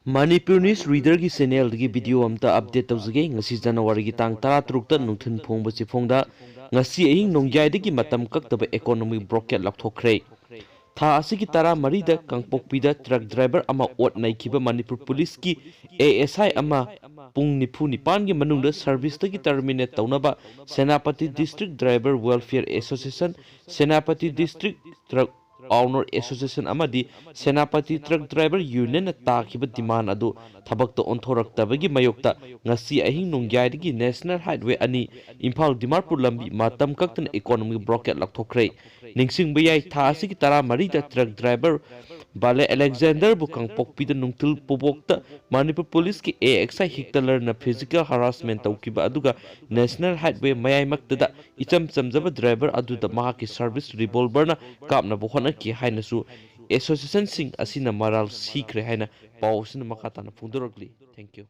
Manipuri News Reader की channel की video amta update tawjage ngasi January ki tang 13 ta nungthun phongba chifongda ngasi ahing nongyai dagi matam kaktaba economic blockade laothokhre tha asigi tara marida kangpokpida truck driver ama ot naikiba Manipur police ki ASI ama pung nifu nipan gi manungda service tagi terminate tawnaba Senapati District Driver Welfare Association Senapati District Truck Owner Association amadi Senapati Truck Driver Union na takiba demand adu thabakta onthoraktabagi mayokta ngasi ahing nongyai National Highway ani Imphal Dimarpur lambi matam kaktan economic blockade laothokhre ningsingba yai tha asigi tara marida truck driver Bale Alexander bukang pokpida nungtil pobokta Manipur Police ki AXI hiktaler na physical harassment tawkiba aduga National Highway mayaimaktada icham chamjaba driver aduda mahaki service revolver na kapna bohona ki hainasu association sing asina maral sikre haina pawsina makatana phungdoragli. Thank you.